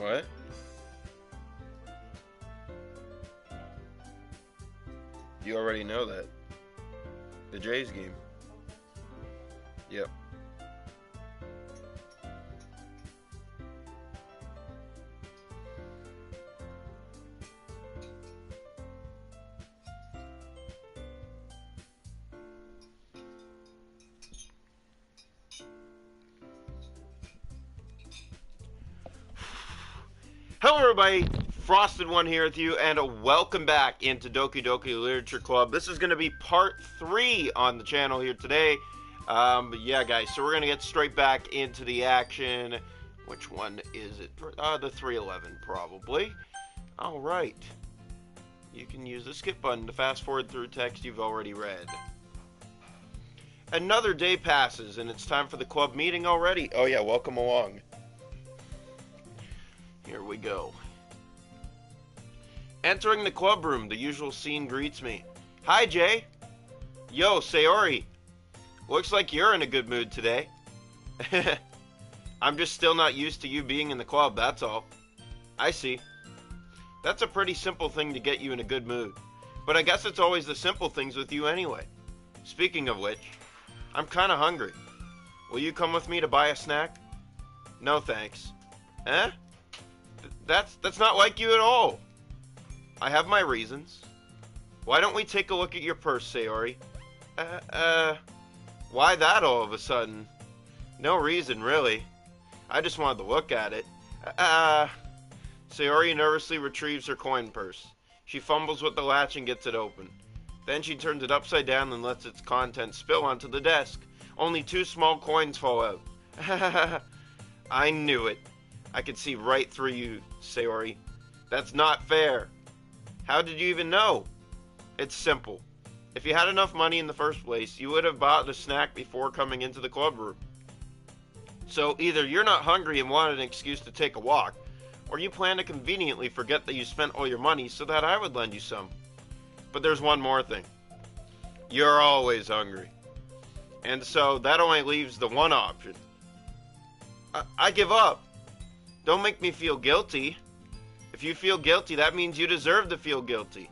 What? You already know that. The Jays game. Yep. Hello everybody, Frosted One here with you, and welcome back into Doki Doki Literature Club. This is going to be part 3 on the channel here today. Yeah guys, so we're going to get straight back into the action. Which one is it? The 311 probably. Alright. You can use the skip button to fast forward through text you've already read. Another day passes and it's time for the club meeting already. Oh yeah, welcome along. Here we go. Entering the club room, the usual scene greets me. Hi, Jay. Yo, Sayori. Looks like you're in a good mood today. I'm just still not used to you being in the club, that's all. I see. That's a pretty simple thing to get you in a good mood. But I guess it's always the simple things with you anyway. Speaking of which, I'm kinda hungry. Will you come with me to buy a snack? No thanks. Eh? That's not like you at all. I have my reasons. Why don't we take a look at your purse, Sayori? Why that all of a sudden? No reason, really. I just wanted to look at it. Sayori nervously retrieves her coin purse. She fumbles with the latch and gets it open. Then she turns it upside down and lets its contents spill onto the desk. Only 2 small coins fall out. I knew it. I could see right through you, Sayori. That's not fair. How did you even know? It's simple. If you had enough money in the first place, you would have bought a snack before coming into the club room. So either you're not hungry and wanted an excuse to take a walk, or you plan to conveniently forget that you spent all your money so that I would lend you some. But there's one more thing. You're always hungry. And so that only leaves the one option. I give up. Don't make me feel guilty. If you feel guilty, that means you deserve to feel guilty.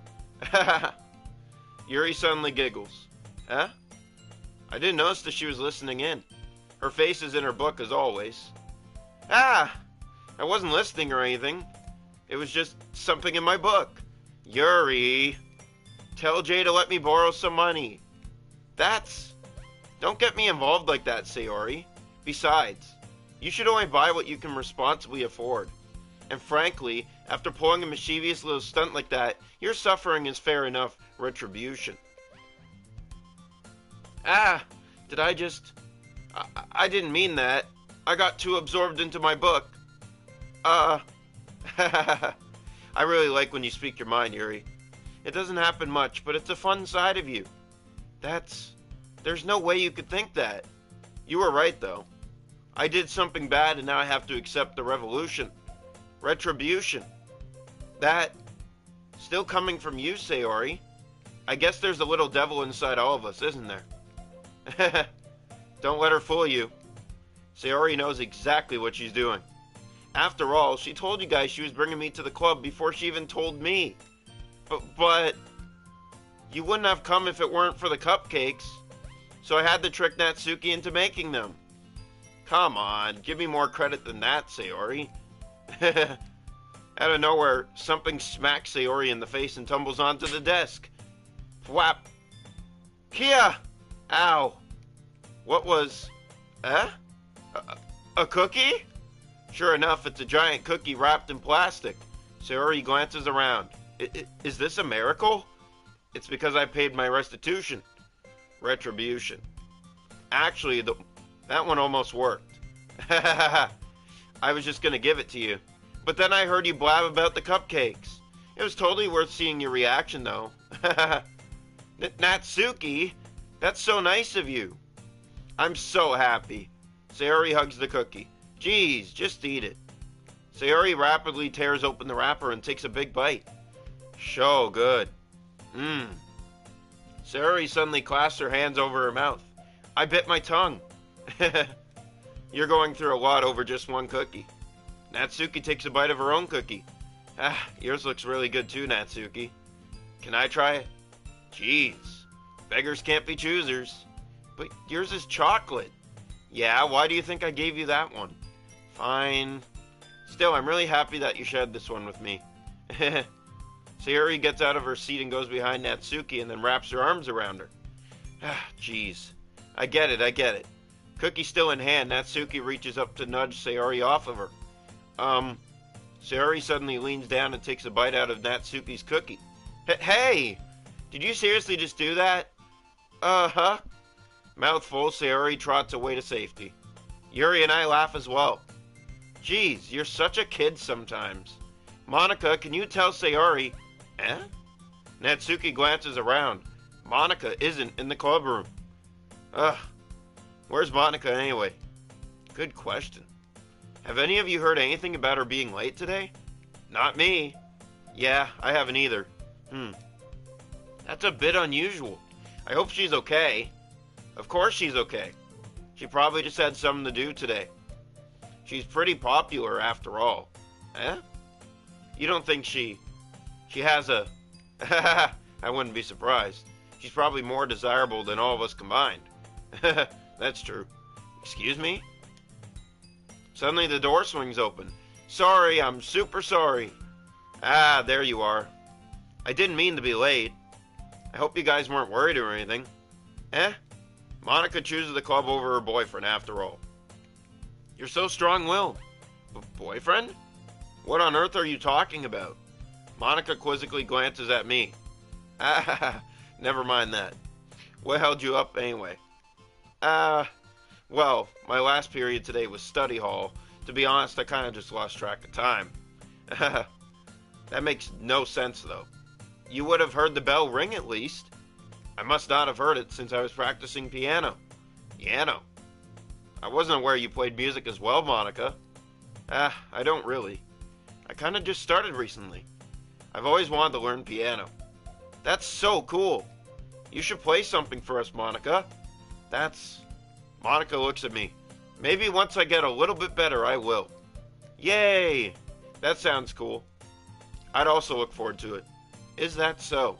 Yuri suddenly giggles. Huh? I didn't notice that she was listening in. Her face is in her book as always. I wasn't listening or anything. It was just something in my book. Yuri, tell Jay to let me borrow some money. Don't get me involved like that, Sayori. Besides, you should only buy what you can responsibly afford. And frankly, after pulling a mischievous little stunt like that, your suffering is fair enough retribution. Did I just... I didn't mean that. I got too absorbed into my book. I really like when you speak your mind, Yuri. It doesn't happen much, but it's a fun side of you. There's no way you could think that. You were right, though. I did something bad and now I have to accept the revolution. Retribution. That still coming from you, Sayori. I guess there's a little devil inside all of us, isn't there? Don't let her fool you. Sayori knows exactly what she's doing. After all, she told you guys she was bringing me to the club before she even told me. But you wouldn't have come if it weren't for the cupcakes. So I had to trick Natsuki into making them. Come on, give me more credit than that, Sayori. Out of nowhere, something smacks Sayori in the face and tumbles onto the desk. Thwap. Kia! Ow. What was... A cookie? Sure enough, it's a giant cookie wrapped in plastic. Sayori glances around. Is this a miracle? It's because I paid my restitution. Retribution. Actually, that one almost worked. I was just gonna give it to you. But then I heard you blab about the cupcakes. It was totally worth seeing your reaction, though. Natsuki, that's so nice of you. I'm so happy. Sayori hugs the cookie. Geez, just eat it. Sayori rapidly tears open the wrapper and takes a big bite. So good. Sayori suddenly clasps her hands over her mouth. I bit my tongue. You're going through a lot over just one cookie. Natsuki takes a bite of her own cookie. Ah, yours looks really good too, Natsuki. Can I try it? Jeez, beggars can't be choosers. But yours is chocolate. Yeah, why do you think I gave you that one? Fine. Still, I'm really happy that you shared this one with me. Sayori gets out of her seat and goes behind Natsuki and then wraps her arms around her. Ah, jeez. I get it. Cookie still in hand, Natsuki reaches up to nudge Sayori off of her. Sayori suddenly leans down and takes a bite out of Natsuki's cookie. Hey! Did you seriously just do that? Uh-huh. Mouth full, Sayori trots away to safety. Yuri and I laugh as well. Geez, you're such a kid sometimes. Monika, can you tell Sayori... Eh? Natsuki glances around. Monika isn't in the clubroom. Ugh. Where's Monika anyway? Good question. Have any of you heard anything about her being late today? Not me. Yeah, I haven't either. That's a bit unusual. I hope she's okay. Of course she's okay. She probably just had something to do today. She's pretty popular after all. Eh? You don't think she has a... I wouldn't be surprised. She's probably more desirable than all of us combined. That's true. Excuse me? Suddenly the door swings open. Sorry, I'm super sorry. Ah, there you are. I didn't mean to be late. I hope you guys weren't worried or anything. Eh? Monika chooses the club over her boyfriend after all. You're so strong-willed. Boyfriend? What on earth are you talking about? Monika quizzically glances at me. Ah, never mind that. What held you up anyway? Well, my last period today was study hall. To be honest, I kind of just lost track of time. That makes no sense, though. You would have heard the bell ring at least. I must not have heard it since I was practicing piano. Piano? I wasn't aware you played music as well, Monika. I don't really. I kind of just started recently. I've always wanted to learn piano. That's so cool. You should play something for us, Monika. Monika looks at me. Maybe once I get a little bit better, I will. Yay! That sounds cool. I'd also look forward to it. Is that so?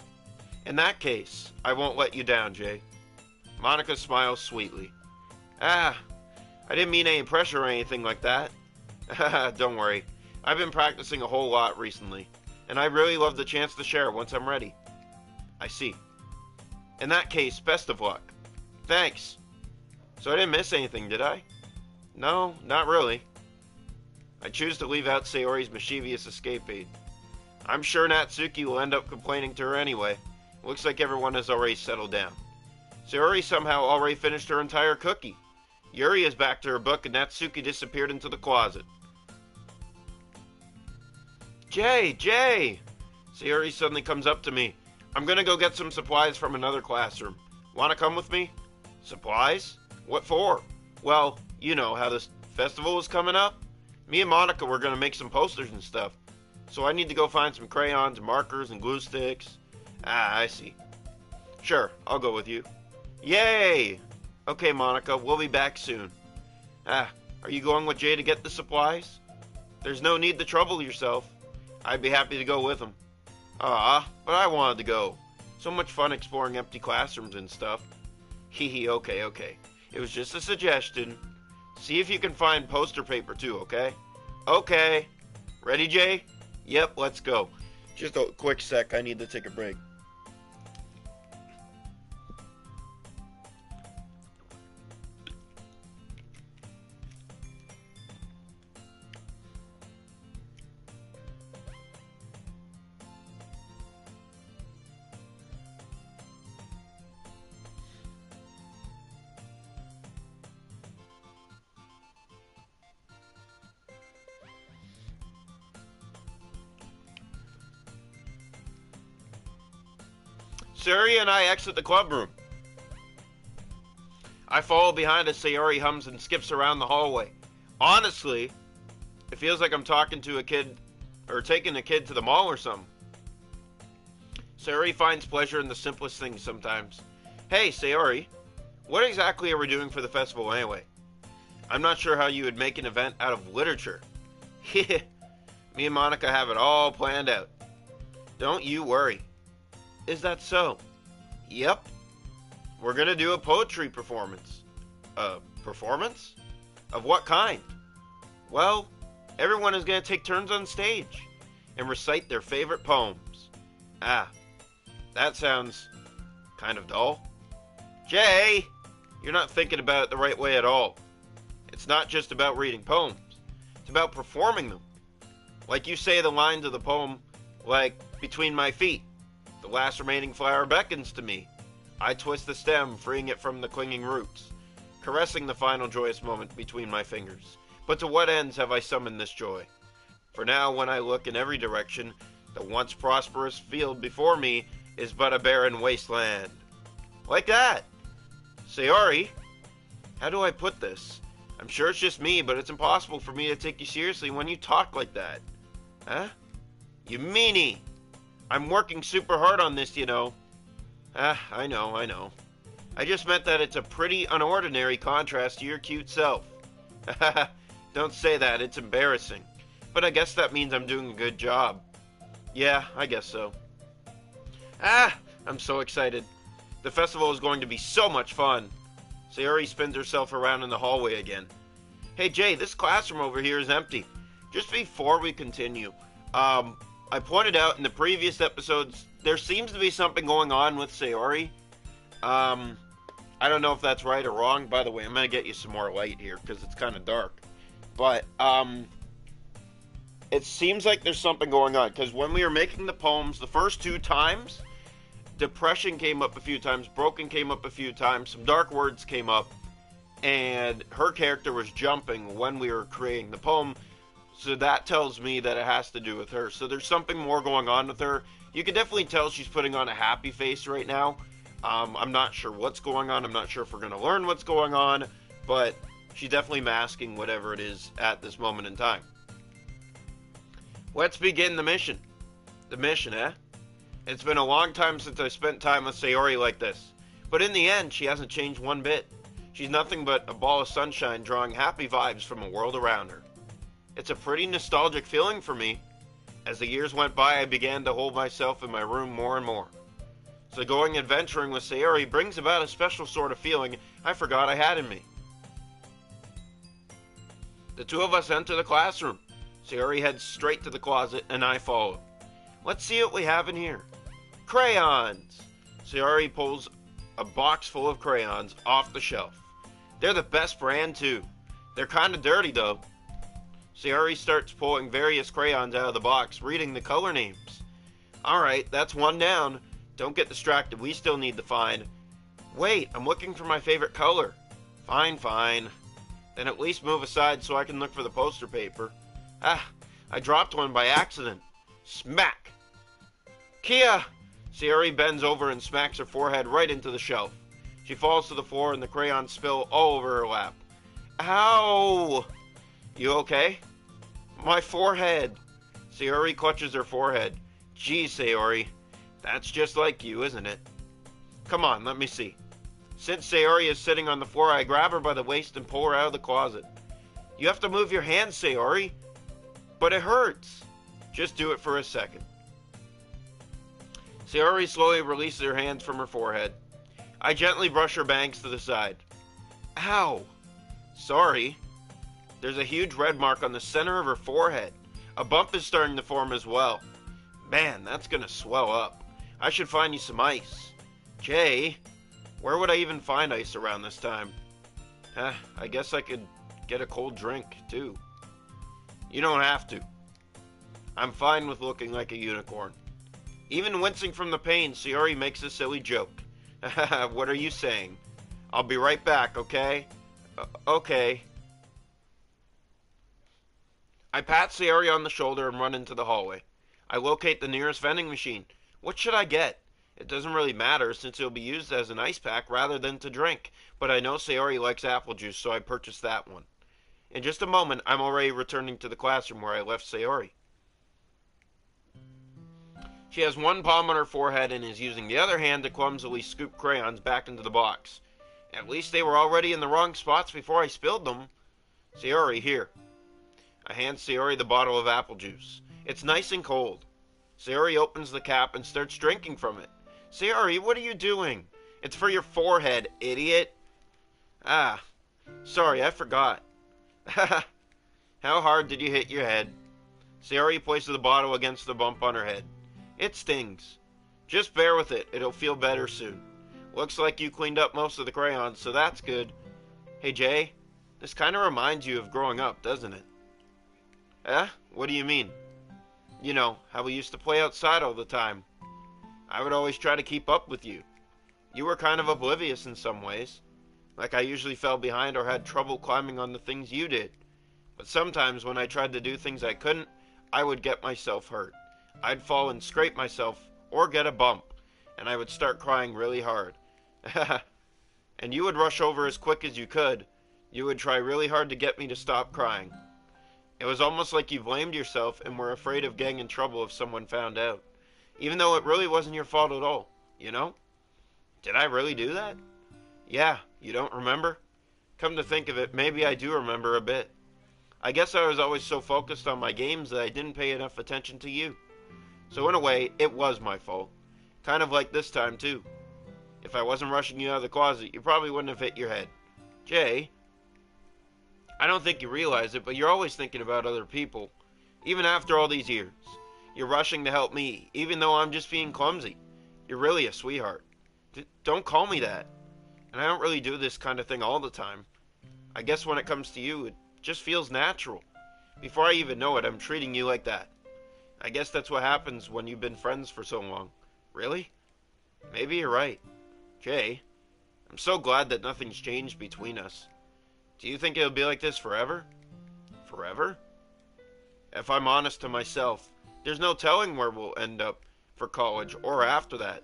In that case, I won't let you down, Jay. Monika smiles sweetly. I didn't mean any pressure or anything like that. Don't worry. I've been practicing a whole lot recently, and I really love the chance to share once I'm ready. I see. In that case, best of luck. Thanks. So I didn't miss anything, did I? No, not really. I choose to leave out Sayori's mischievous escape aid. I'm sure Natsuki will end up complaining to her anyway. Looks like everyone has already settled down. Sayori somehow already finished her entire cookie. Yuri is back to her book and Natsuki disappeared into the closet. Jay! Sayori suddenly comes up to me. I'm gonna go get some supplies from another classroom. Wanna come with me? Supplies? What for? Well, you know how this festival is coming up. Me and Monika were gonna make some posters and stuff. So I need to go find some crayons, markers, and glue sticks. I see. Sure, I'll go with you. Yay! Okay, Monika, we'll be back soon. Are you going with Jay to get the supplies? There's no need to trouble yourself. I'd be happy to go with him. But I wanted to go. So much fun exploring empty classrooms and stuff. Hee, okay. It was just a suggestion. See if you can find poster paper too, okay? Okay. Ready, Jay? Yep, let's go. Just a quick sec, I need to take a break. Sayori and I exit the clubroom. I follow behind as Sayori hums and skips around the hallway. Honestly, it feels like I'm talking to a kid, or taking a kid to the mall or something. Sayori finds pleasure in the simplest things sometimes. Hey, Sayori, what exactly are we doing for the festival anyway? I'm not sure how you would make an event out of literature. Me and Monica have it all planned out. Don't you worry. Is that so? Yep. We're gonna do a poetry performance. A performance? Of what kind? Well, everyone is gonna take turns on stage and recite their favorite poems. Ah, that sounds kind of dull. Jay, you're not thinking about it the right way at all. It's not just about reading poems. It's about performing them. Like you say the lines of the poem, like, between my feet, the last remaining flower beckons to me. I twist the stem, freeing it from the clinging roots, caressing the final joyous moment between my fingers. But to what ends have I summoned this joy? For now, when I look in every direction, the once prosperous field before me is but a barren wasteland. Like that. Sayori, how do I put this? I'm sure it's just me, but it's impossible for me to take you seriously when you talk like that. Huh? You meanie! I'm working super hard on this, you know. I know. I just meant that it's a pretty unordinary contrast to your cute self. Don't say that, it's embarrassing. But I guess that means I'm doing a good job. Yeah, I guess so. I'm so excited. The festival is going to be so much fun. Sayori spins herself around in the hallway again. Hey Jay, this classroom over here is empty. Just before we continue, I pointed out in the previous episodes, there seems to be something going on with Sayori. I don't know if that's right or wrong. By the way, I'm going to get you some more light here because it's kind of dark. But, it seems like there's something going on. Because when we were making the poems, the first 2 times, depression came up a few times, broken came up a few times, some dark words came up, and her character was jumping when we were creating the poem. So that tells me that it has to do with her. So there's something more going on with her. You can definitely tell she's putting on a happy face right now. I'm not sure what's going on. I'm not sure if we're going to learn what's going on. But she's definitely masking whatever it is at this moment in time. Let's begin the mission. The mission, eh? It's been a long time since I spent time with Sayori like this. But in the end, she hasn't changed one bit. She's nothing but a ball of sunshine drawing happy vibes from a world around her. It's a pretty nostalgic feeling for me. As the years went by, I began to hold myself in my room more and more. So going adventuring with Sayori brings about a special sort of feeling I forgot I had in me. The two of us enter the classroom. Sayori heads straight to the closet, and I follow. Let's see what we have in here. Crayons! Sayori pulls a box full of crayons off the shelf. They're the best brand, too. They're kind of dirty, though. Sayori starts pulling various crayons out of the box, reading the color names. Alright, that's one down. Don't get distracted, we still need to find. Wait, I'm looking for my favorite color. Fine. Then at least move aside so I can look for the poster paper. I dropped one by accident. Smack! Kia! Sayori bends over and smacks her forehead right into the shelf. She falls to the floor and the crayons spill all over her lap. Ow! You okay? My forehead. Sayori clutches her forehead. Geez, Sayori. That's just like you, isn't it? Come on, let me see. Since Sayori is sitting on the floor, I grab her by the waist and pull her out of the closet. You have to move your hands, Sayori. But it hurts. Just do it for a second. Sayori slowly releases her hands from her forehead. I gently brush her bangs to the side. Ow. Sorry. There's a huge red mark on the center of her forehead. A bump is starting to form as well. Man, that's gonna swell up. I should find you some ice. Jay, where would I even find ice around this time? I guess I could get a cold drink, too. You don't have to. I'm fine with looking like a unicorn. Even wincing from the pain, Sayori makes a silly joke. What are you saying? I'll be right back, okay? Okay. I pat Sayori on the shoulder and run into the hallway. I locate the nearest vending machine. What should I get? It doesn't really matter since it'll be used as an ice pack rather than to drink, but I know Sayori likes apple juice, so I purchased that one. In just a moment, I'm already returning to the classroom where I left Sayori. She has one palm on her forehead and is using the other hand to clumsily scoop crayons back into the box. At least they were already in the wrong spots before I spilled them. Sayori, here. I hand Sayori the bottle of apple juice. It's nice and cold. Sayori opens the cap and starts drinking from it. Sayori, what are you doing? It's for your forehead, idiot. Ah, sorry, I forgot. How hard did you hit your head? Sayori places the bottle against the bump on her head. It stings. Just bear with it. It'll feel better soon. Looks like you cleaned up most of the crayons, so that's good. Hey, Jay, this kind of reminds you of growing up, doesn't it? What do you mean? You know, how we used to play outside all the time. I would always try to keep up with you. You were kind of oblivious in some ways. Like I usually fell behind or had trouble climbing on the things you did. But sometimes when I tried to do things I couldn't, I would get myself hurt. I'd fall and scrape myself or get a bump, and I would start crying really hard. And you would rush over as quick as you could. You would try really hard to get me to stop crying. It was almost like you blamed yourself and were afraid of getting in trouble if someone found out. Even though it really wasn't your fault at all, you know? Did I really do that? Yeah, you don't remember? Come to think of it, maybe I do remember a bit. I guess I was always so focused on my games that I didn't pay enough attention to you. So in a way, it was my fault. Kind of like this time, too. If I wasn't rushing you out of the closet, you probably wouldn't have hit your head. Jay, I don't think you realize it, but you're always thinking about other people. Even after all these years. You're rushing to help me, even though I'm just being clumsy. You're really a sweetheart. Don't call me that. And I don't really do this kind of thing all the time. I guess when it comes to you, it just feels natural. Before I even know it, I'm treating you like that. I guess that's what happens when you've been friends for so long. Really? Maybe you're right. Jay, I'm so glad that nothing's changed between us. Do you think it'll be like this forever? Forever? If I'm honest to myself, there's no telling where we'll end up for college or after that.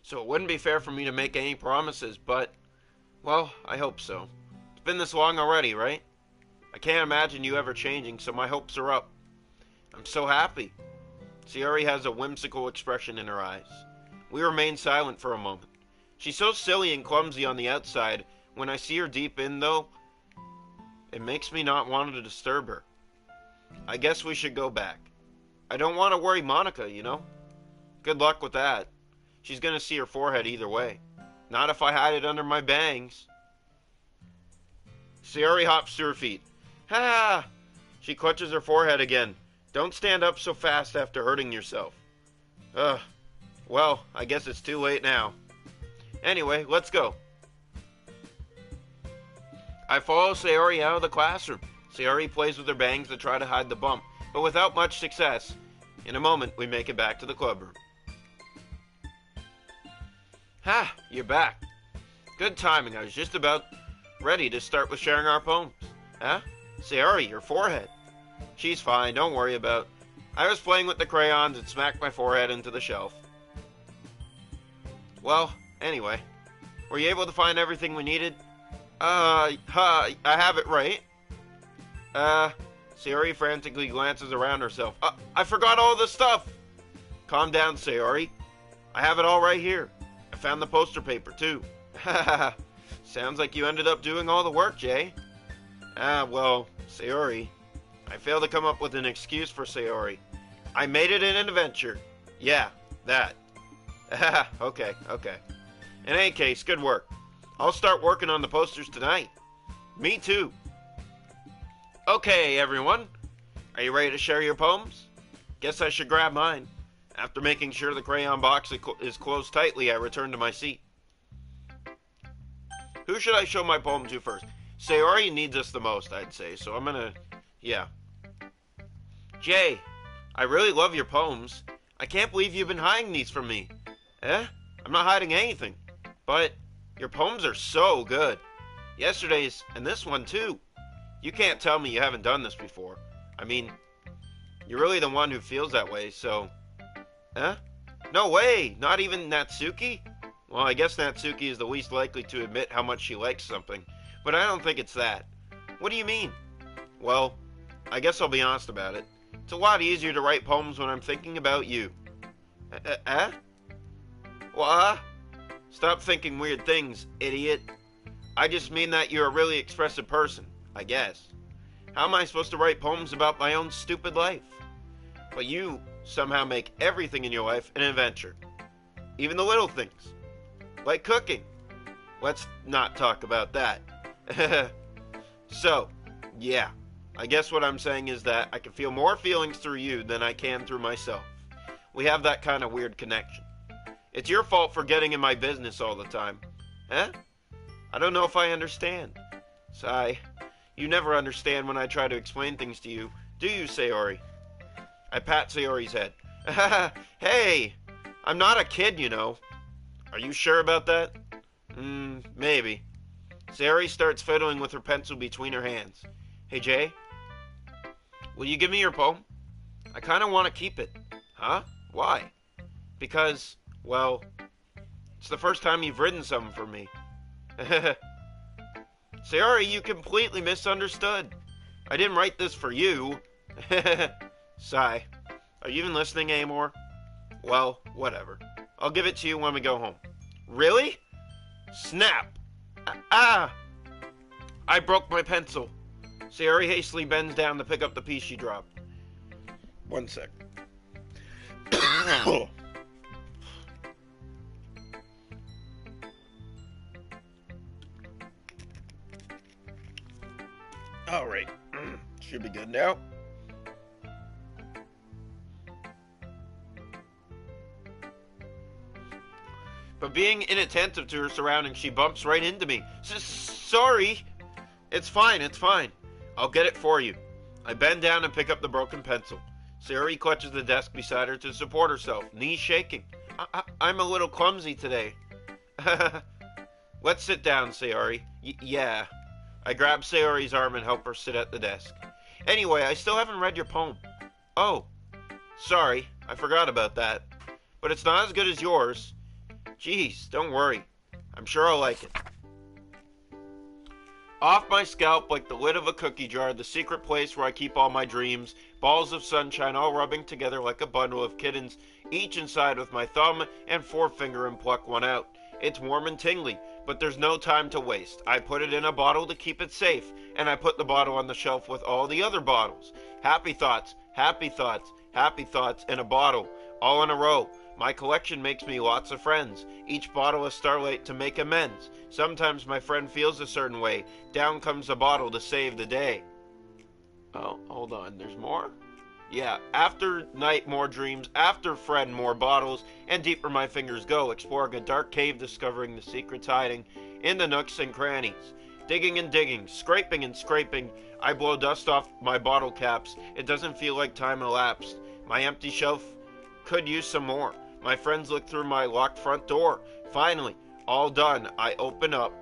So it wouldn't be fair for me to make any promises, but, well, I hope so. It's been this long already, right? I can't imagine you ever changing, so my hopes are up. I'm so happy. Sayori has a whimsical expression in her eyes. We remain silent for a moment. She's so silly and clumsy on the outside. When I see her deep in, though, it makes me not want to disturb her. I guess we should go back. I don't want to worry Monica, you know? Good luck with that. She's going to see her forehead either way. Not if I hide it under my bangs. Sayori hops to her feet. Ha! She clutches her forehead again. Don't stand up so fast after hurting yourself. Well, I guess it's too late now. Anyway, let's go. I follow Sayori out of the classroom. Sayori plays with her bangs to try to hide the bump, but without much success. In a moment, we make it back to the clubroom. Ha! You're back. Good timing. I was just about ready to start with sharing our poems. Huh? Sayori, your forehead. She's fine, don't worry about it. I was playing with the crayons and smacked my forehead into the shelf. Well, anyway, were you able to find everything we needed? I have it right. Sayori frantically glances around herself. I forgot all the stuff! Calm down, Sayori. I have it all right here. I found the poster paper, too. Sounds like you ended up doing all the work, Jay. Well, Sayori. I failed to come up with an excuse for Sayori. I made it an adventure. Yeah, that. Okay. In any case, good work. I'll start working on the posters tonight. Me too. Okay, everyone. Are you ready to share your poems? Guess I should grab mine. After making sure the crayon box is closed tightly, I return to my seat. Who should I show my poem to first? Sayori needs us the most, I'd say, so I'm gonna... Yeah. Jay, I really love your poems. I can't believe you've been hiding these from me. I'm not hiding anything. But your poems are so good. Yesterday's, and this one too. You can't tell me you haven't done this before. I mean, you're really the one who feels that way, so... No way! Not even Natsuki? Well, I guess Natsuki is the least likely to admit how much she likes something, but I don't think it's that. What do you mean? Well, I guess I'll be honest about it. It's a lot easier to write poems when I'm thinking about you. What? Stop thinking weird things, idiot. I just mean that you're a really expressive person, I guess. How am I supposed to write poems about my own stupid life? But you somehow make everything in your life an adventure. Even the little things. Like cooking. Let's not talk about that. So, yeah. I guess what I'm saying is that I can feel more feelings through you than I can through myself. We have that kind of weird connection. It's your fault for getting in my business all the time. Huh? I don't know if I understand. Sigh. You never understand when I try to explain things to you, do you, Sayori? I pat Sayori's head. Hey! I'm not a kid, you know. Are you sure about that? Maybe. Sayori starts fiddling with her pencil between her hands. Hey, Jay? Will you give me your poem? I kind of want to keep it. Huh? Why? Because, well, it's the first time you've written something for me. Sayori, you completely misunderstood. I didn't write this for you. Sigh. Are you even listening anymore? Well, whatever. I'll give it to you when we go home. Really? Snap! Ah! I broke my pencil. Sayori hastily bends down to pick up the piece she dropped. 1 sec. Alright. Should be good now. But being inattentive to her surroundings, she bumps right into me. Sorry. It's fine, it's fine. I'll get it for you. I bend down and pick up the broken pencil. Sayori clutches the desk beside her to support herself, knees shaking. I'm a little clumsy today. Let's sit down, Sayori. Yeah. I grab Sayori's arm and help her sit at the desk. Anyway, I still haven't read your poem. Oh. Sorry, I forgot about that. But it's not as good as yours. Jeez, don't worry. I'm sure I'll like it. Off my scalp, like the lid of a cookie jar, the secret place where I keep all my dreams, balls of sunshine all rubbing together like a bundle of kittens, each inside with my thumb and forefinger and pluck one out. It's warm and tingly, but there's no time to waste. I put it in a bottle to keep it safe, and I put the bottle on the shelf with all the other bottles. Happy thoughts, happy thoughts, happy thoughts in a bottle, all in a row. My collection makes me lots of friends, each bottle a starlight to make amends. Sometimes my friend feels a certain way, down comes a bottle to save the day. Oh, hold on, there's more? Yeah, after night more dreams, after friend more bottles, and deeper my fingers go, exploring a dark cave, discovering the secrets hiding in the nooks and crannies. Digging and digging, scraping and scraping, I blow dust off my bottle caps. It doesn't feel like time elapsed. My empty shelf could use some more. My friends look through my locked front door. Finally, all done, I open up,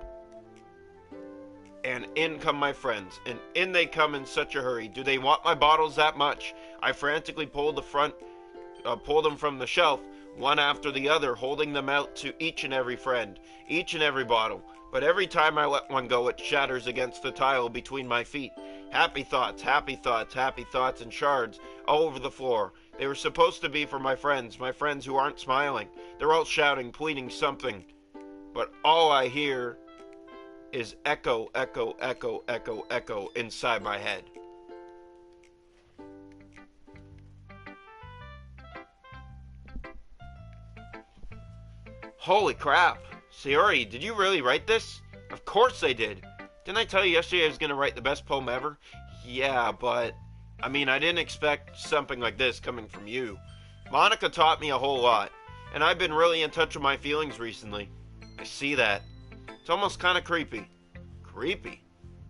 and in come my friends, and in they come in such a hurry. Do they want my bottles that much? I frantically pull them from the shelf, one after the other, holding them out to each and every friend, each and every bottle. But every time I let one go, it shatters against the tile between my feet. Happy thoughts, happy thoughts, happy thoughts, and shards all over the floor. They were supposed to be for my friends who aren't smiling. They're all shouting, pleading something. But all I hear is echo, echo, echo, echo, echo inside my head. Holy crap. Sayori, did you really write this? Of course I did. Didn't I tell you yesterday I was going to write the best poem ever? Yeah, but I didn't expect something like this coming from you. Monica taught me a whole lot, and I've been really in touch with my feelings recently. I see that. It's almost kind of creepy. Creepy?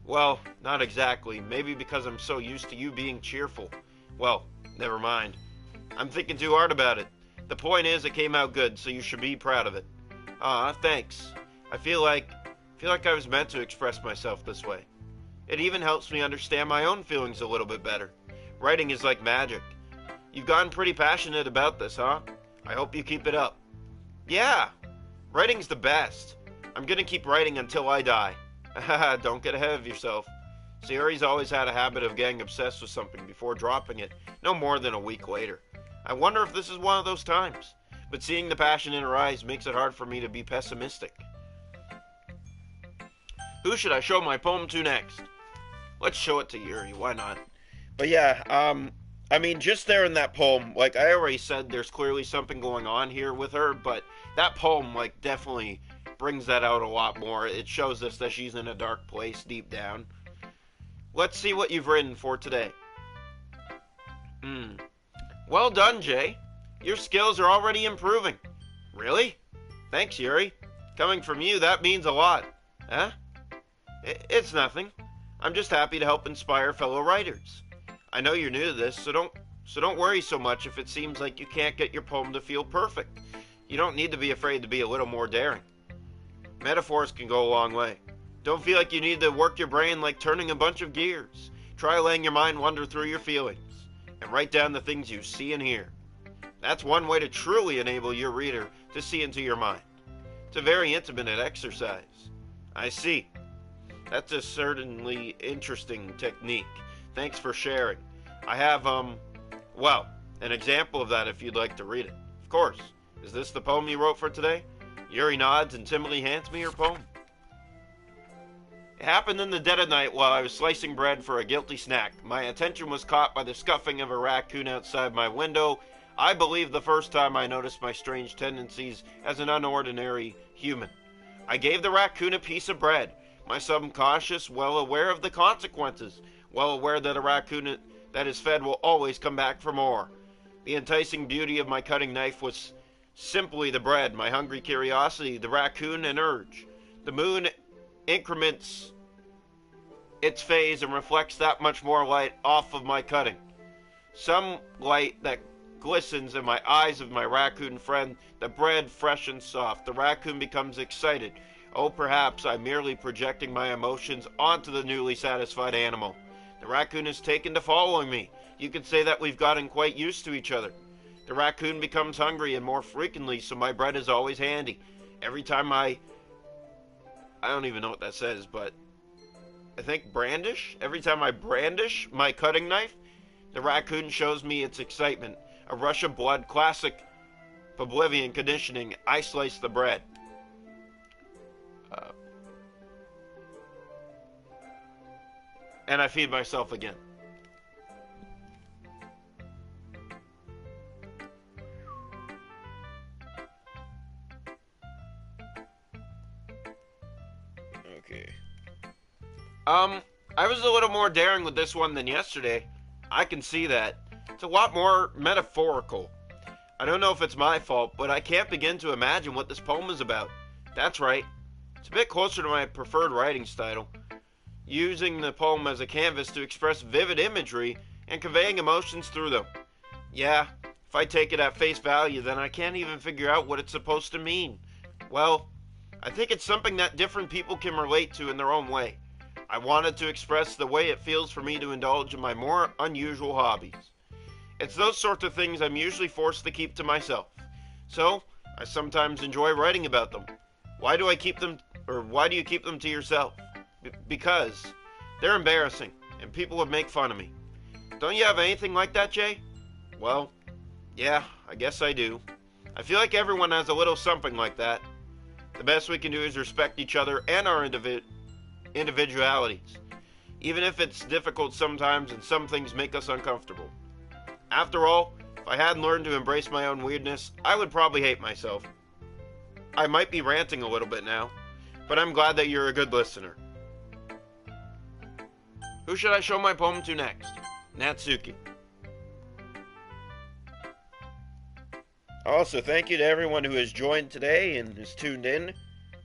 Well, not exactly. Maybe because I'm so used to you being cheerful. Well, never mind. I'm thinking too hard about it. The point is, it came out good, so you should be proud of it. Thanks. I feel like I was meant to express myself this way. It even helps me understand my own feelings a little bit better. Writing is like magic. You've gotten pretty passionate about this, huh? I hope you keep it up. Yeah, writing's the best. I'm gonna keep writing until I die. Don't get ahead of yourself. Sayori's always had a habit of getting obsessed with something before dropping it, no more than a week later. I wonder if this is one of those times. But seeing the passion in her eyes makes it hard for me to be pessimistic. Who should I show my poem to next? Let's show it to Yuri. Why not? But yeah, I mean, just there in that poem, like I already said, there's clearly something going on here with her, but that poem, like, definitely brings that out a lot more. It shows us that she's in a dark place deep down. Let's see what you've written for today. Well done, Jay. Your skills are already improving. Really? Thanks, Yuri. Coming from you, that means a lot. Huh? It's nothing. I'm just happy to help inspire fellow writers. I know you're new to this, so don't worry so much if it seems like you can't get your poem to feel perfect. You don't need to be afraid to be a little more daring. Metaphors can go a long way. Don't feel like you need to work your brain like turning a bunch of gears. Try letting your mind wander through your feelings and write down the things you see and hear. That's one way to truly enable your reader to see into your mind. It's a very intimate exercise. I see. That's a certainly interesting technique. Thanks for sharing. I have, well, an example of that if you'd like to read it. Of course. Is this the poem you wrote for today? Yuri nods and timidly hands me her poem. It happened in the dead of night while I was slicing bread for a guilty snack. My attention was caught by the scuffing of a raccoon outside my window. I believe the first time I noticed my strange tendencies as an unordinary human. I gave the raccoon a piece of bread, my subconscious well aware of the consequences, well aware that a raccoon that is fed will always come back for more. The enticing beauty of my cutting knife was simply the bread, my hungry curiosity, the raccoon, an urge. The moon increments its phase and reflects that much more light off of my cutting. Some light that glistens in my eyes of my raccoon friend, the bread fresh and soft. The raccoon becomes excited. Oh, perhaps I'm merely projecting my emotions onto the newly satisfied animal. The raccoon is taken to following me. You could say that we've gotten quite used to each other. The raccoon becomes hungry and more frequently, so my bread is always handy. Every time I don't even know what that says, but I think brandish? Every time I brandish my cutting knife, the raccoon shows me its excitement. A rush of blood, classic Pavlovian conditioning. I slice the bread. And I feed myself again. Okay. I was a little more daring with this one than yesterday. I can see that. It's a lot more metaphorical. I don't know if it's my fault, but I can't begin to imagine what this poem is about. That's right. It's a bit closer to my preferred writing style. Using the poem as a canvas to express vivid imagery and conveying emotions through them. Yeah, if I take it at face value, then I can't even figure out what it's supposed to mean. Well, I think it's something that different people can relate to in their own way. I wanted to express the way it feels for me to indulge in my more unusual hobbies. It's those sorts of things I'm usually forced to keep to myself. So, I sometimes enjoy writing about them. Why do you keep them to yourself? Because they're embarrassing, and people would make fun of me. Don't you have anything like that, Jay? Well, yeah, I guess I do. I feel like everyone has a little something like that. The best we can do is respect each other and our individualities, even if it's difficult sometimes and some things make us uncomfortable. After all, if I hadn't learned to embrace my own weirdness, I would probably hate myself. I might be ranting a little bit now, but I'm glad that you're a good listener. Who should I show my poem to next? Natsuki. Also, thank you to everyone who has joined today and has tuned in.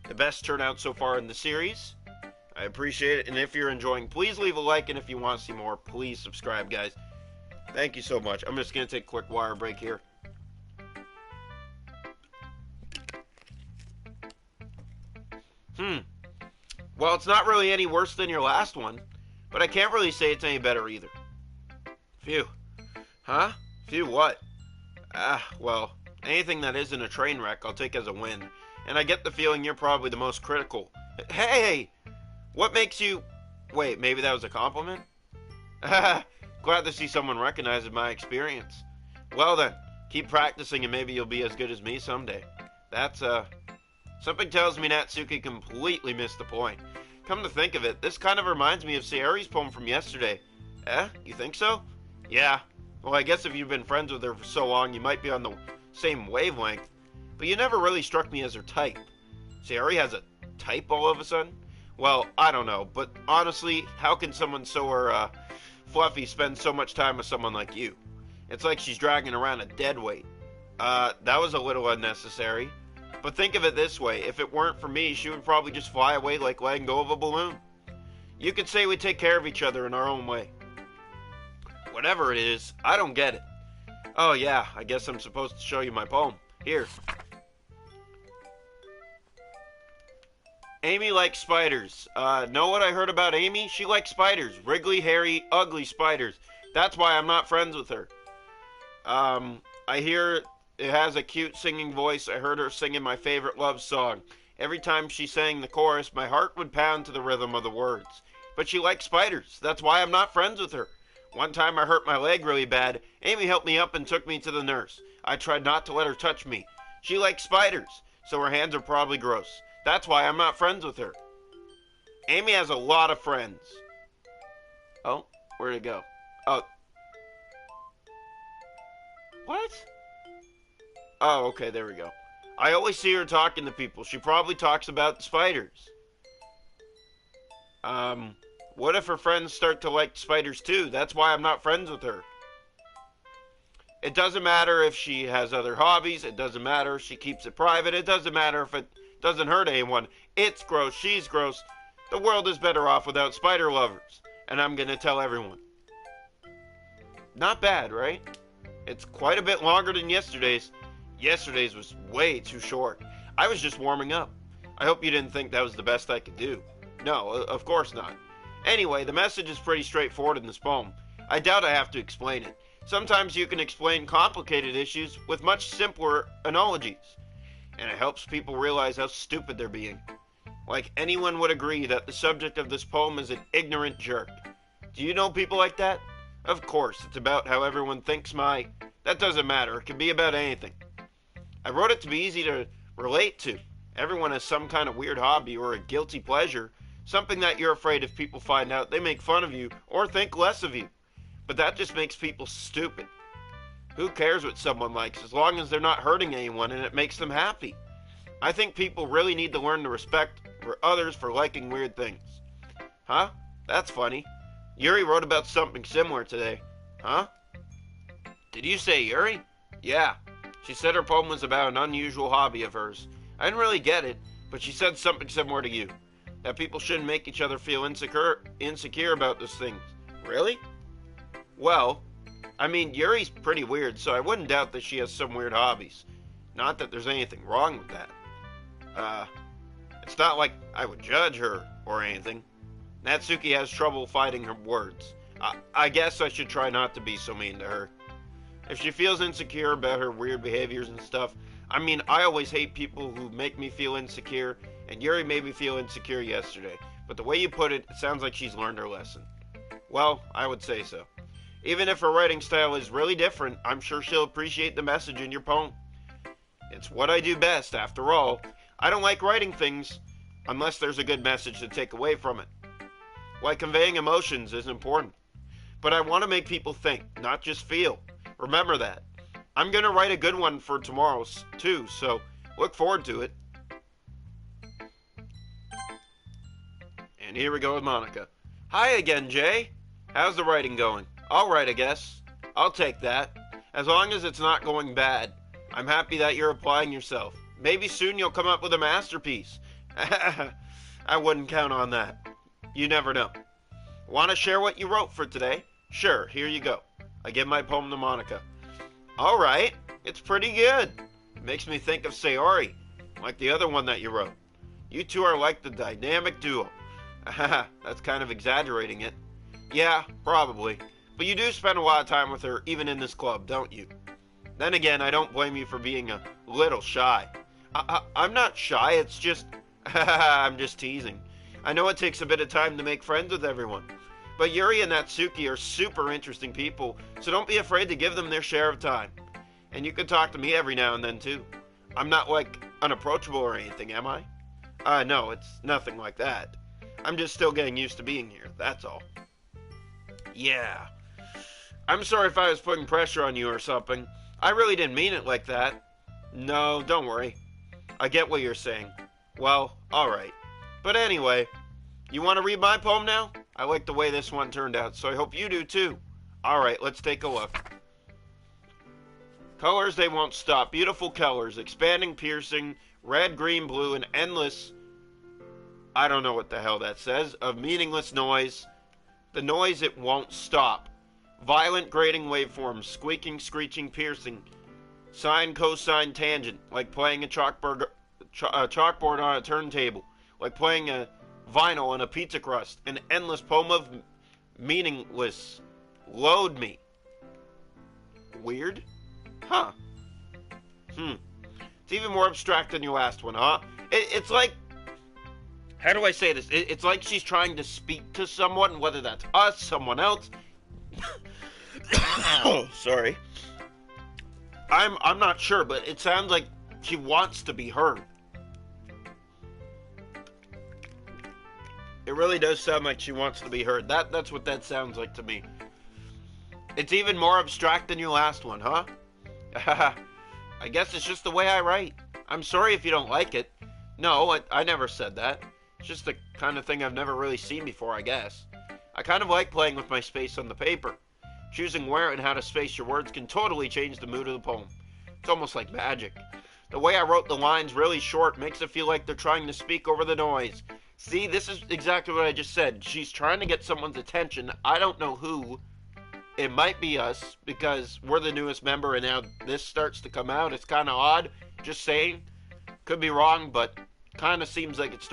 The best turnout so far in the series. I appreciate it, and if you're enjoying, please leave a like, and if you want to see more, please subscribe, guys. Thank you so much. I'm just going to take a quick wire break here. Well, it's not really any worse than your last one, but I can't really say it's any better either. Phew. Huh? Phew what? Well, anything that isn't a train wreck I'll take as a win, and I get the feeling you're probably the most critical. Hey! What makes you... Wait, maybe that was a compliment? Glad to see someone recognizes my experience. Well then, keep practicing and maybe you'll be as good as me someday. That's, Something tells me Natsuki completely missed the point. Come to think of it, this kind of reminds me of Sayori's poem from yesterday. Eh? You think so? Yeah. Well, I guess if you've been friends with her for so long, you might be on the same wavelength. But you never really struck me as her type. Sayori has a type all of a sudden? Well, I don't know, but honestly, how can someone so fluffy spend so much time with someone like you? It's like she's dragging around a dead weight. That was a little unnecessary. But think of it this way, if it weren't for me, she would probably just fly away like letting go of a balloon. You could say we take care of each other in our own way. Whatever it is, I don't get it. Oh yeah, I guess I'm supposed to show you my poem. Here. Amy likes spiders. Know what I heard about Amy? She likes spiders. Wriggly, hairy, ugly spiders. That's why I'm not friends with her. I hear it has a cute singing voice. I heard her singing my favorite love song. Every time she sang the chorus, my heart would pound to the rhythm of the words. But she likes spiders. That's why I'm not friends with her. One time I hurt my leg really bad. Amy helped me up and took me to the nurse. I tried not to let her touch me. She likes spiders, so her hands are probably gross. That's why I'm not friends with her. Amy has a lot of friends. Oh, where'd it go? Oh. What? Oh, okay, there we go. I always see her talking to people. She probably talks about the spiders. What if her friends start to like spiders too? That's why I'm not friends with her. It doesn't matter if she has other hobbies. It doesn't matter if she keeps it private. It doesn't matter if it doesn't hurt anyone. It's gross. She's gross. The world is better off without spider lovers. And I'm gonna tell everyone. Not bad, right? It's quite a bit longer than yesterday's. Yesterday's was way too short. I was just warming up. I hope you didn't think that was the best I could do. No, of course not. Anyway, the message is pretty straightforward in this poem. I doubt I have to explain it. Sometimes you can explain complicated issues with much simpler analogies. And it helps people realize how stupid they're being. Like anyone would agree that the subject of this poem is an ignorant jerk. Do you know people like that? Of course, it's about how everyone thinks That doesn't matter, it can be about anything. I wrote it to be easy to relate to. Everyone has some kind of weird hobby or a guilty pleasure, something that you're afraid if people find out they make fun of you or think less of you. But that just makes people stupid. Who cares what someone likes as long as they're not hurting anyone and it makes them happy? I think people really need to learn to respect for others for liking weird things. Huh? That's funny. Yuri wrote about something similar today. Huh? Did you say Yuri? Yeah. She said her poem was about an unusual hobby of hers. I didn't really get it, but she said something similar to you. That people shouldn't make each other feel insecure about those things. Really? Well, I mean, Yuri's pretty weird, so I wouldn't doubt that she has some weird hobbies. Not that there's anything wrong with that. It's not like I would judge her or anything. Natsuki has trouble fighting her words. I guess I should try not to be so mean to her. If she feels insecure about her weird behaviors and stuff, I mean, I always hate people who make me feel insecure, and Yuri made me feel insecure yesterday. But the way you put it, it sounds like she's learned her lesson. Well, I would say so. Even if her writing style is really different, I'm sure she'll appreciate the message in your poem. It's what I do best, after all. I don't like writing things unless there's a good message to take away from it. Like conveying emotions is important. But I want to make people think, not just feel. Remember that. I'm going to write a good one for tomorrow, too, so look forward to it. And here we go with Monica. Hi again, Jay. How's the writing going? All right, I guess. I'll take that. As long as it's not going bad. I'm happy that you're applying yourself. Maybe soon you'll come up with a masterpiece. I wouldn't count on that. You never know. Want to share what you wrote for today? Sure, here you go. I give my poem to Monica. All right, it's pretty good. It makes me think of Sayori, like the other one that you wrote. You two are like the dynamic duo. That's kind of exaggerating it. Yeah, probably. But you do spend a lot of time with her, even in this club, don't you? Then again, I don't blame you for being a little shy. I'm not shy, it's just... I'm just teasing. I know it takes a bit of time to make friends with everyone. But Yuri and Natsuki are super interesting people, so don't be afraid to give them their share of time. And you can talk to me every now and then, too. I'm not, like, unapproachable or anything, am I? No, it's nothing like that. I'm just still getting used to being here, that's all. Yeah. I'm sorry if I was putting pressure on you or something. I really didn't mean it like that. No, don't worry. I get what you're saying. Well, alright. But anyway, you want to read my poem now? I like the way this one turned out, so I hope you do too. Alright, let's take a look. Colors they won't stop. Beautiful colors. Expanding, piercing, red, green, blue, and endless... I don't know what the hell that says. Of meaningless noise. The noise it won't stop. Violent, grating waveforms. Squeaking, screeching, piercing. Sine, cosine, tangent. Like playing a chalkboard on a turntable. Like playing a vinyl on a pizza crust. An endless poem of meaningless. Load me. Weird? Huh. It's even more abstract than your last one, huh? It's like... How do I say this? It's like she's trying to speak to someone, whether that's us, someone else. Oh, sorry. I'm not sure, but it sounds like she wants to be heard. It really does sound like she wants to be heard. That's what that sounds like to me. It's even more abstract than your last one, huh? I guess it's just the way I write. I'm sorry if you don't like it. No, I never said that. It's just the kind of thing I've never really seen before, I guess. I kind of like playing with my space on the paper. Choosing where and how to space your words can totally change the mood of the poem. It's almost like magic. The way I wrote the lines really short makes it feel like they're trying to speak over the noise. See, this is exactly what I just said. She's trying to get someone's attention. I don't know who. It might be us, because we're the newest member and now this starts to come out. It's kind of odd, just saying. Could be wrong, but kind of seems like it's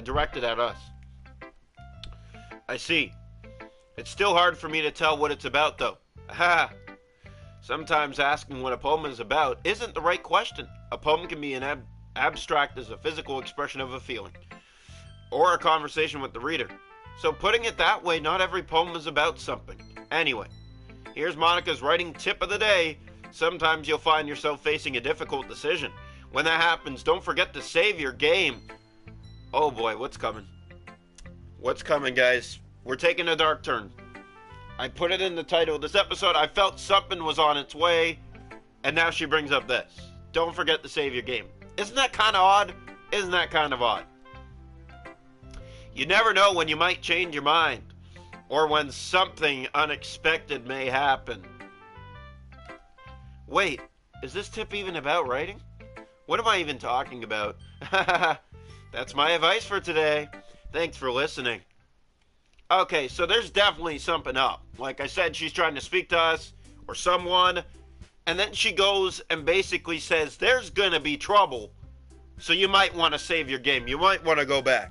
directed at us. I see. It's still hard for me to tell what it's about, though. Sometimes asking what a poem is about isn't the right question. A poem can be an abstract as a physical expression of a feeling, or a conversation with the reader. So putting it that way, not every poem is about something. Anyway, here's Monica's writing tip of the day. Sometimes you'll find yourself facing a difficult decision. When that happens, don't forget to save your game. Oh boy, what's coming? What's coming, guys? We're taking a dark turn. I put it in the title of this episode. I felt something was on its way, and now she brings up this. Don't forget to save your game. Isn't that kind of odd? Isn't that kind of odd? You never know when you might change your mind, or when something unexpected may happen. Wait, is this tip even about writing? What am I even talking about? That's my advice for today. Thanks for listening. Okay, so there's definitely something up. Like I said, she's trying to speak to us, or someone, and then she goes and basically says, there's gonna be trouble, so you might want to save your game. You might want to go back.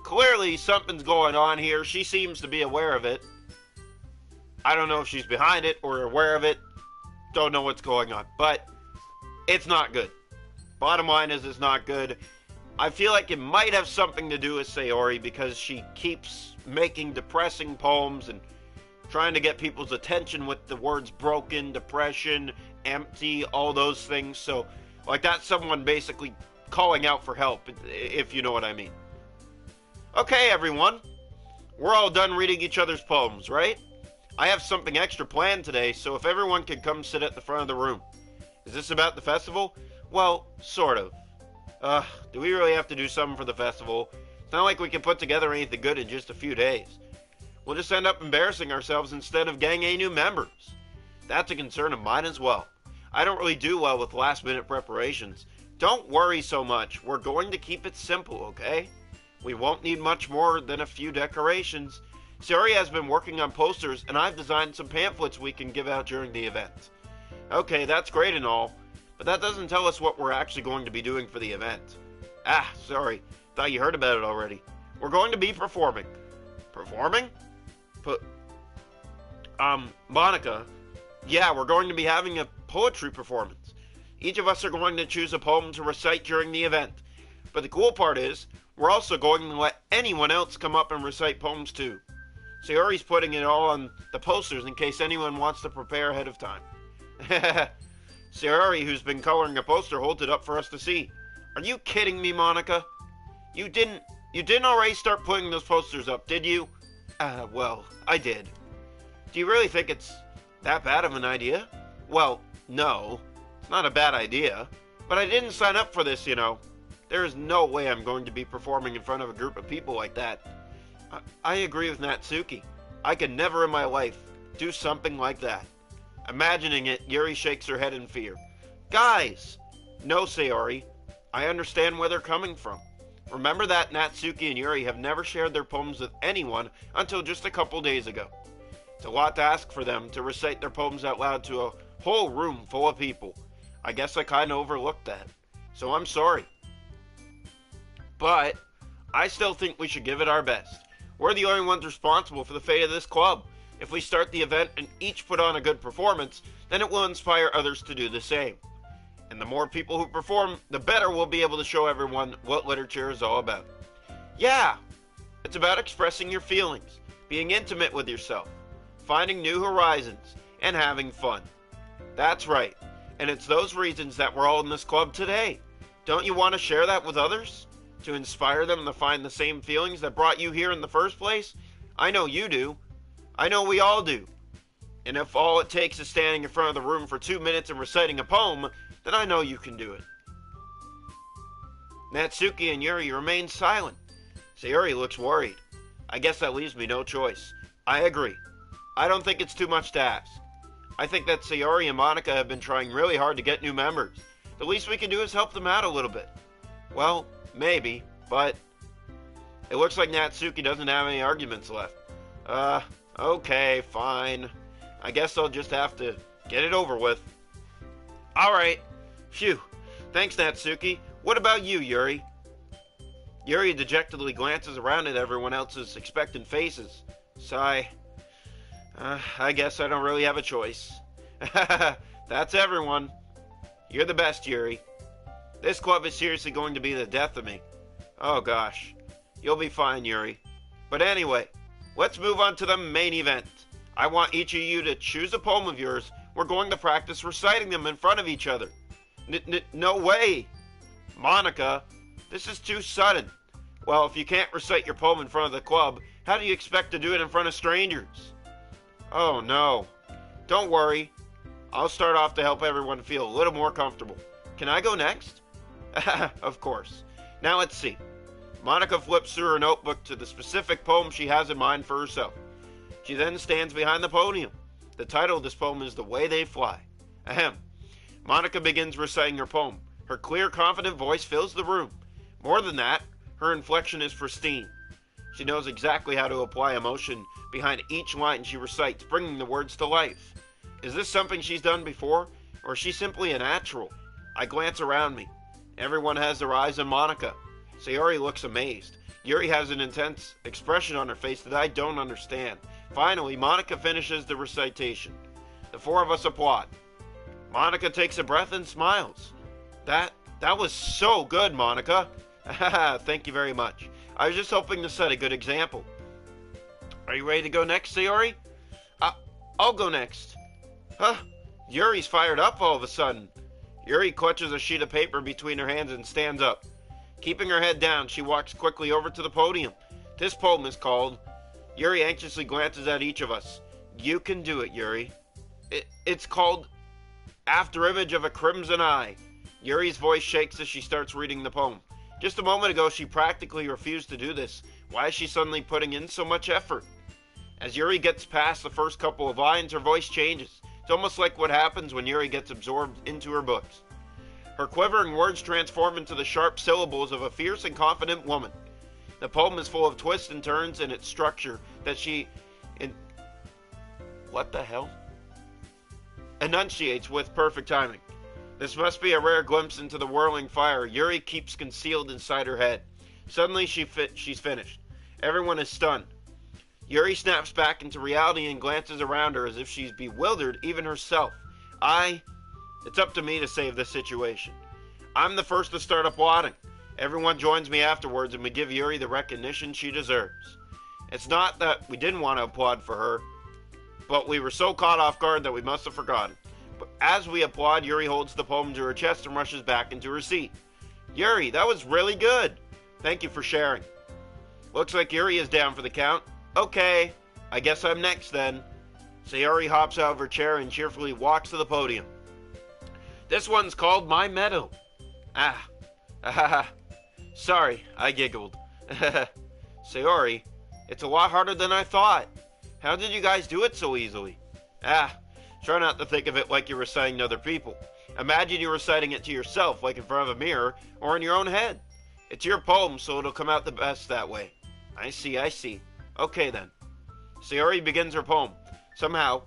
Clearly, something's going on here. She seems to be aware of it. I don't know if she's behind it or aware of it. Don't know what's going on, but it's not good. Bottom line is, it's not good. I feel like it might have something to do with Sayori, because she keeps making depressing poems and trying to get people's attention with the words broken, depression, empty, all those things. So, like, that's someone basically calling out for help, if you know what I mean. Okay, everyone. We're all done reading each other's poems, right? I have something extra planned today, so if everyone could come sit at the front of the room. Is this about the festival? Well, sort of. Do we really have to do something for the festival? It's not like we can put together anything good in just a few days. We'll just end up embarrassing ourselves instead of getting any new members. That's a concern of mine as well. I don't really do well with last-minute preparations. Don't worry so much. We're going to keep it simple, okay? We won't need much more than a few decorations. Sayori has been working on posters, and I've designed some pamphlets we can give out during the event. Okay, that's great and all, but that doesn't tell us what we're actually going to be doing for the event. Sorry. Thought you heard about it already. We're going to be performing. Performing? Monica. Yeah, we're going to be having a poetry performance. Each of us are going to choose a poem to recite during the event. But the cool part is, we're also going to let anyone else come up and recite poems too. Sayori's putting it all on the posters in case anyone wants to prepare ahead of time. Sayori, who's been coloring a poster, holds it up for us to see. Are you kidding me, Monica? You You didn't already start putting those posters up, did you? Well, I did. Do you really think it's that bad of an idea? Well, no. It's not a bad idea. But I didn't sign up for this, you know. There is no way I'm going to be performing in front of a group of people like that. I agree with Natsuki. I could never in my life do something like that. Imagining it, Yuri shakes her head in fear. Guys! No, Sayori. I understand where they're coming from. Remember that Natsuki and Yuri have never shared their poems with anyone until just a couple days ago. It's a lot to ask for them to recite their poems out loud to a whole room full of people. I guess I kind of overlooked that. So I'm sorry. But I still think we should give it our best. We're the only ones responsible for the fate of this club. If we start the event and each put on a good performance, then it will inspire others to do the same. And the more people who perform, the better we'll be able to show everyone what literature is all about. Yeah! It's about expressing your feelings, being intimate with yourself, finding new horizons, and having fun. That's right. And it's those reasons that we're all in this club today. Don't you want to share that with others? To inspire them to find the same feelings that brought you here in the first place? I know you do. I know we all do. And if all it takes is standing in front of the room for 2 minutes and reciting a poem, then I know you can do it. Natsuki and Yuri remain silent. Sayori looks worried. I guess that leaves me no choice. I agree. I don't think it's too much to ask. I think that Sayori and Monica have been trying really hard to get new members. The least we can do is help them out a little bit. Well, maybe, but it looks like Natsuki doesn't have any arguments left. Okay, fine. I guess I'll just have to get it over with. Alright. Phew. Thanks, Natsuki. What about you, Yuri? Yuri dejectedly glances around at everyone else's expectant faces. Sigh. I guess I don't really have a choice. That's everyone. You're the best, Yuri. This club is seriously going to be the death of me. Oh gosh. You'll be fine, Yuri. But anyway, let's move on to the main event. I want each of you to choose a poem of yours. We're going to practice reciting them in front of each other. No way! Monica, this is too sudden. Well, if you can't recite your poem in front of the club, how do you expect to do it in front of strangers? Oh no. Don't worry. I'll start off to help everyone feel a little more comfortable. Can I go next? Of course. Now let's see. Monica flips through her notebook to the specific poem she has in mind for herself. She then stands behind the podium. The title of this poem is The Way They Fly. Ahem. Monica begins reciting her poem. Her clear, confident voice fills the room. More than that, her inflection is pristine. She knows exactly how to apply emotion behind each line she recites, bringing the words to life. Is this something she's done before, or is she simply a natural? I glance around me. Everyone has their eyes on Monica. Sayori looks amazed. Yuri has an intense expression on her face that I don't understand. Finally, Monica finishes the recitation. The four of us applaud. Monica takes a breath and smiles. That was so good, Monica. Thank you very much. I was just hoping to set a good example. Are you ready to go next, Sayori? I'll go next. Huh? Yuri's fired up all of a sudden. Yuri clutches a sheet of paper between her hands and stands up. Keeping her head down, she walks quickly over to the podium. This poem is called... Yuri anxiously glances at each of us. You can do it, Yuri. It's called After Image of a Crimson Eye. Yuri's voice shakes as she starts reading the poem. Just a moment ago, she practically refused to do this. Why is she suddenly putting in so much effort? As Yuri gets past the first couple of lines, her voice changes. It's almost like what happens when Yuri gets absorbed into her books. Her quivering words transform into the sharp syllables of a fierce and confident woman. The poem is full of twists and turns in its structure that she... What the hell? Enunciates with perfect timing. This must be a rare glimpse into the whirling fire Yuri keeps concealed inside her head. Suddenly she's finished. Everyone is stunned. Yuri snaps back into reality and glances around her as if she's bewildered, even herself. It's up to me to save this situation. I'm the first to start applauding. Everyone joins me afterwards and we give Yuri the recognition she deserves. It's not that we didn't want to applaud for her, but we were so caught off guard that we must have forgotten. But as we applaud, Yuri holds the poem to her chest and rushes back into her seat. Yuri, that was really good. Thank you for sharing. Looks like Yuri is down for the count. Okay, I guess I'm next then. Sayori hops out of her chair and cheerfully walks to the podium. This one's called My Medal. Sorry, I giggled. Sayori, it's a lot harder than I thought. How did you guys do it so easily? Try not to think of it like you're reciting to other people. Imagine you're reciting it to yourself, like in front of a mirror, or in your own head. It's your poem, so it'll come out the best that way. I see. Okay then. Sayori begins her poem. Somehow,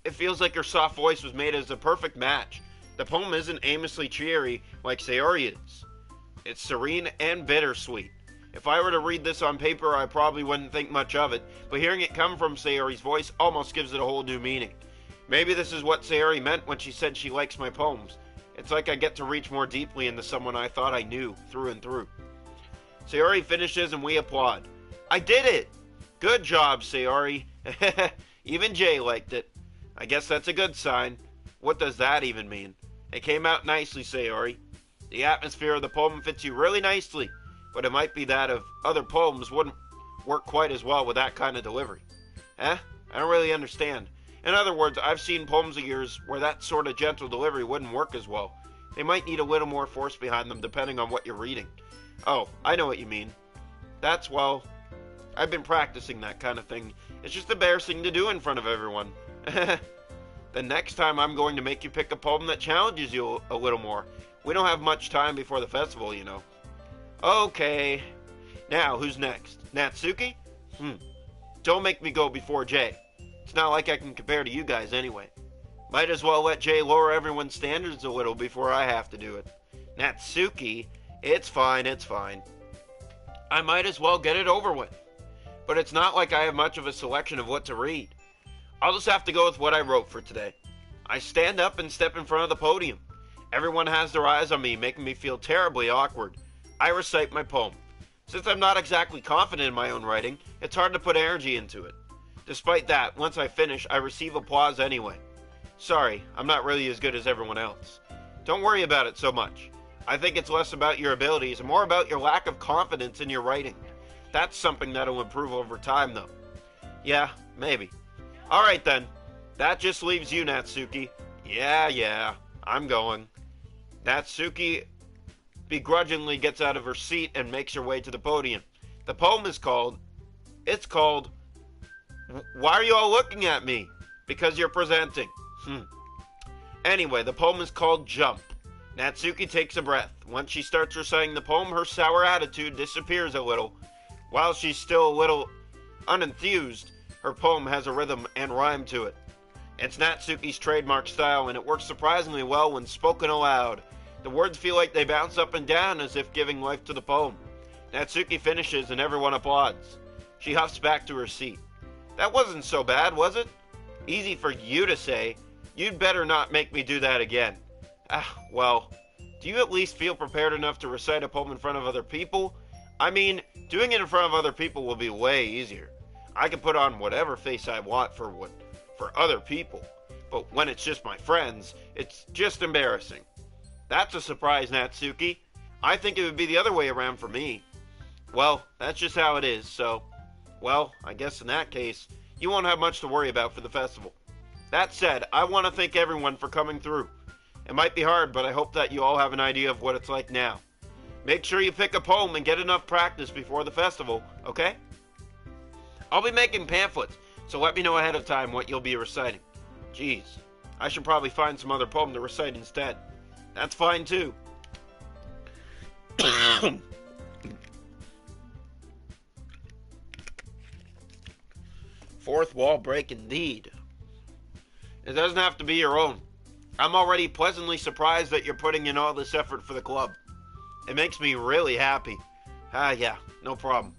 it feels like her soft voice was made as a perfect match. The poem isn't aimlessly cheery like Sayori is. It's serene and bittersweet. If I were to read this on paper, I probably wouldn't think much of it, but hearing it come from Sayori's voice almost gives it a whole new meaning. Maybe this is what Sayori meant when she said she likes my poems. It's like I get to reach more deeply into someone I thought I knew through and through. Sayori finishes and we applaud. I did it! Good job, Sayori. Even Jay liked it. I guess that's a good sign. What does that even mean? It came out nicely, Sayori. The atmosphere of the poem fits you really nicely, but it might be that of other poems wouldn't work quite as well with that kind of delivery. I don't really understand. In other words, I've seen poems of yours where that sort of gentle delivery wouldn't work as well. They might need a little more force behind them depending on what you're reading. Oh, I know what you mean. I've been practicing that kind of thing. It's just embarrassing to do in front of everyone. The next time I'm going to make you pick a poem that challenges you a little more. We don't have much time before the festival, you know. Okay. Now, who's next? Natsuki? Don't make me go before Jay. It's not like I can compare to you guys anyway. Might as well let Jay lower everyone's standards a little before I have to do it. Natsuki? It's fine. I might as well get it over with. But it's not like I have much of a selection of what to read. I'll just have to go with what I wrote for today. I stand up and step in front of the podium. Everyone has their eyes on me, making me feel terribly awkward. I recite my poem. Since I'm not exactly confident in my own writing, it's hard to put energy into it. Despite that, once I finish, I receive applause anyway. Sorry, I'm not really as good as everyone else. Don't worry about it so much. I think it's less about your abilities and more about your lack of confidence in your writing. That's something that'll improve over time, though. Yeah, maybe. Alright then. That just leaves you, Natsuki. Yeah, I'm going. Natsuki begrudgingly gets out of her seat and makes her way to the podium. The poem is called... Why are you all looking at me? Because you're presenting. Anyway, the poem is called Jump. Natsuki takes a breath. Once she starts reciting the poem, her sour attitude disappears a little. While she's still a little unenthused, her poem has a rhythm and rhyme to it. It's Natsuki's trademark style, and it works surprisingly well when spoken aloud. The words feel like they bounce up and down as if giving life to the poem. Natsuki finishes and everyone applauds. She huffs back to her seat. That wasn't so bad, was it? Easy for you to say. You'd better not make me do that again. Well, do you at least feel prepared enough to recite a poem in front of other people? I mean, doing it in front of other people will be way easier. I can put on whatever face I want for other people, but when it's just my friends, it's just embarrassing. That's a surprise, Natsuki. I think it would be the other way around for me. Well, that's just how it is, so... Well, I guess in that case, you won't have much to worry about for the festival. That said, I want to thank everyone for coming through. It might be hard, but I hope that you all have an idea of what it's like now. Make sure you pick a poem and get enough practice before the festival, okay? I'll be making pamphlets, so let me know ahead of time what you'll be reciting. Jeez, I should probably find some other poem to recite instead. That's fine too. Fourth wall break indeed. It doesn't have to be your own. I'm already pleasantly surprised that you're putting in all this effort for the club. It makes me really happy. Yeah, no problem.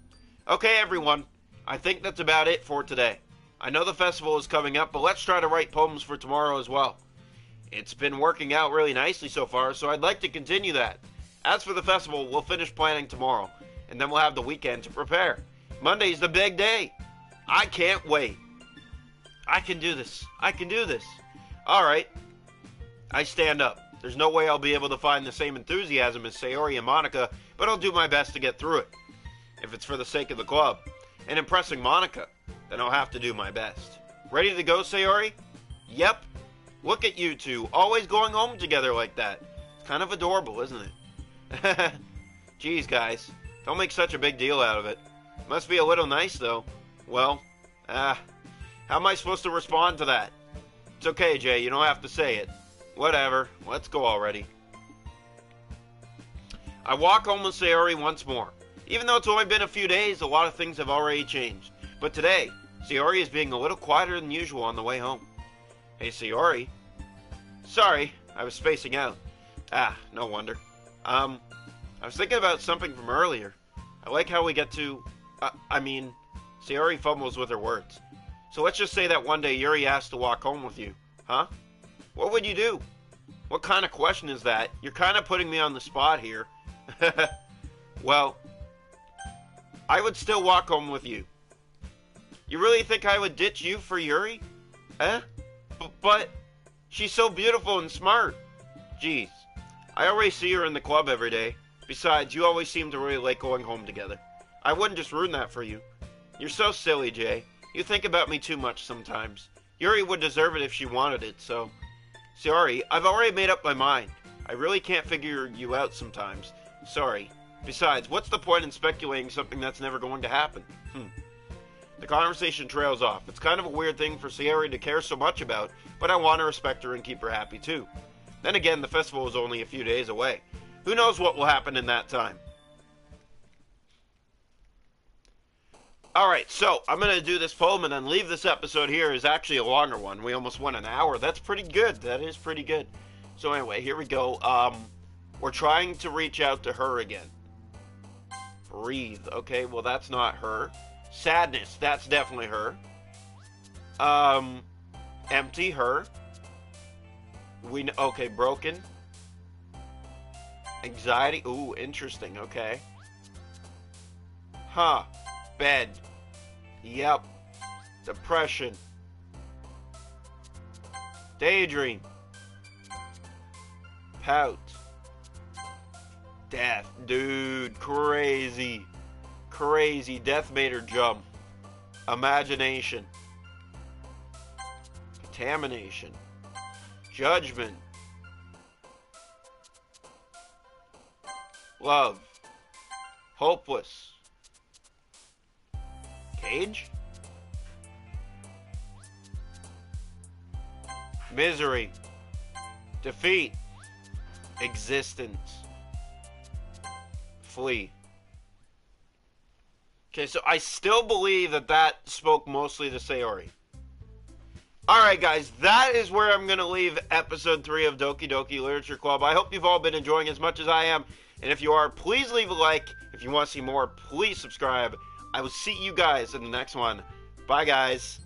Okay, everyone. I think that's about it for today. I know the festival is coming up, but let's try to write poems for tomorrow as well. It's been working out really nicely so far, so I'd like to continue that. As for the festival, we'll finish planning tomorrow, and then we'll have the weekend to prepare. Monday's the big day. I can't wait. I can do this. Alright. I stand up. There's no way I'll be able to find the same enthusiasm as Sayori and Monica, but I'll do my best to get through it. if it's for the sake of the club. And impressing Monica, then I'll have to do my best. Ready to go, Sayori? Yep. Look at you two, always going home together like that. It's kind of adorable, isn't it? Geez, guys, don't make such a big deal out of it. Must be a little nice, though. Well, how am I supposed to respond to that? It's okay, Jay, you don't have to say it. Whatever, let's go already. I walk home with Sayori once more. Even though it's only been a few days, a lot of things have already changed. But today, Sayori is being a little quieter than usual on the way home. Hey, Sayori. Sorry, I was spacing out. No wonder. I was thinking about something from earlier. I like how we get to... Sayori fumbles with her words. So let's just say that one day Yuri asked to walk home with you. Huh? What would you do? What kind of question is that? You're kind of putting me on the spot here. Well, I would still walk home with you. You really think I would ditch you for Yuri? But she's so beautiful and smart. Jeez, I always see her in the club every day. Besides, you always seem to really like going home together. I wouldn't just ruin that for you. You're so silly, Jay. You think about me too much sometimes. Yuri would deserve it if she wanted it, so... Sorry, I've already made up my mind. I really can't figure you out sometimes. Sorry. Besides, what's the point in speculating something that's never going to happen? The conversation trails off. It's kind of a weird thing for Sayori to care so much about, but I want to respect her and keep her happy too. Then again, the festival is only a few days away. Who knows what will happen in that time? Alright, so I'm going to do this poem and then leave this episode here. Is actually a longer one. We almost went an hour. That's pretty good. That is pretty good. So anyway, here we go. We're trying to reach out to her again. Breathe. Okay, well that's not her. Sadness. That's definitely her. Empty. Her. Okay, broken. Anxiety. Ooh, interesting. Okay. Huh. Bed. Yep. Depression. Daydream. Pout. Death. Dude, crazy. Crazy. Death made her jump. Imagination. Contamination. Judgment. Love. Hopeless. Cage? Misery. Defeat. Existence. Flee. Okay, so I still believe that spoke mostly to Sayori. Alright guys, that is where I'm going to leave episode 3 of Doki Doki Literature Club. I hope you've all been enjoying as much as I am. And if you are, please leave a like. If you want to see more, please subscribe. I will see you guys in the next one. Bye guys.